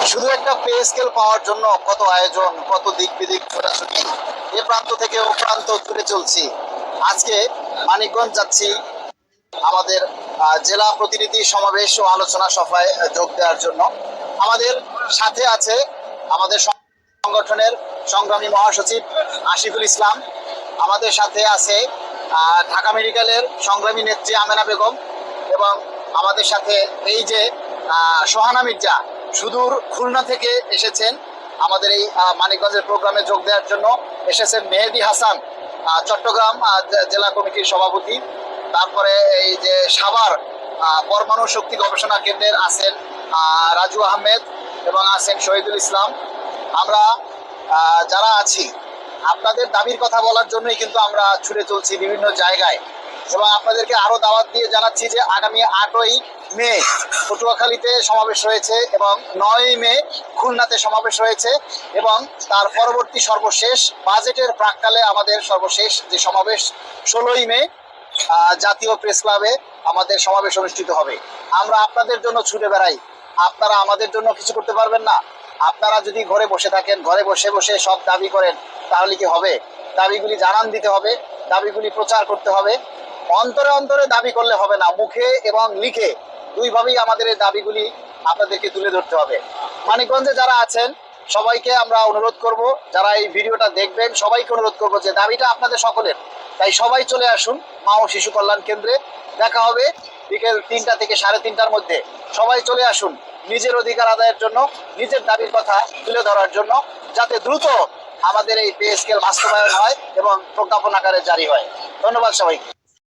শুধু একটা pay scale পাওয়ার জন্য কত আয়োজন, কত দিক বিদিক ছোটাছুটি, এ প্রান্ত থেকে ও প্রান্ত ঘুরে চলছি। আজকে মানিকগঞ্জ যাচ্ছি আমাদের জেলা প্রতিনিধি সমাবেশ ও আলোচনা সভায় যোগ দেওয়ার জন্য। আমাদের সাথে আছে আমাদের সংগঠনের সংগ্রামী মহাসচিব আশিকুল ইসলাম, আমাদের সাথে আছে ঢাকা মেডিকেলের সংগ্রামী নেত্রী আমেনা বেগম, এবং আমাদের সাথে এই যে সোহানা মির্জা সুদূর খুলনা থেকে এসেছেন আমাদের এই মানিকগঞ্জের প্রোগ্রামে যোগ দেওয়ার জন্য। এসেছেন মেহেদি হাসান, চট্টগ্রাম জেলা কমিটির সভাপতি। তারপরে এই যে সাভার পরমাণু শক্তি গবেষণা কেন্দ্রের আছেন রাজু আহমেদ এবং আছেন শহীদুল ইসলাম। আমরা যারা আছি আপনাদের দাবির কথা বলার জন্যই কিন্তু আমরা ছুটে চলছি বিভিন্ন জায়গায়, এবং আপনাদেরকে আরো দাওয়াত দিয়ে জানাচ্ছি যে আগামী 8ই মে পটুয়াখালীতে সমাবেশ রয়েছে এবং 9ই মে খুলনাতে সমাবেশ রয়েছে, এবং তার পরবর্তী সর্বশেষ বাজেটের প্রাক্কালে আমাদের সর্বশেষ যে সমাবেশ 16ই মে জাতীয় প্রেস ক্লাবে আমাদের সমাবেশ অনুষ্ঠিত হবে। আমরা আপনাদের জন্য ছুটে বেড়াই, আপনারা আমাদের জন্য কিছু করতে পারবেন না? আপনারা যদি ঘরে বসে থাকেন, ঘরে বসে বসে সব দাবি করেন, তাহলে কি হবে? দাবিগুলি জানান দিতে হবে, দাবিগুলি প্রচার করতে হবে। অন্তরে অন্তরে দাবি করলে হবে না, মুখে এবং লিখে দুইভাবেই আমাদের এই দাবিগুলি আপনাদেরকে তুলে ধরতে হবে। মানিকগঞ্জে যারা আছেন সবাইকে আমরা অনুরোধ করব, যারা এই ভিডিওটা দেখবেন সবাইকে অনুরোধ করব যে দাবিটা আপনাদের সকলের, তাই সবাই চলে আসুন মা ও শিশু কল্যাণ কেন্দ্রে। দেখা হবে বিকেল 3টা থেকে 3:30টার মধ্যে। সবাই চলে আসুন নিজের অধিকার আদায়ের জন্য, নিজের দাবির কথা তুলে ধরার জন্য, যাতে দ্রুত আমাদের এই পে স্কেল বাস্তবায়ন হয় এবং প্রজ্ঞাপন আকারে জারি হয়। ধন্যবাদ সবাইকে।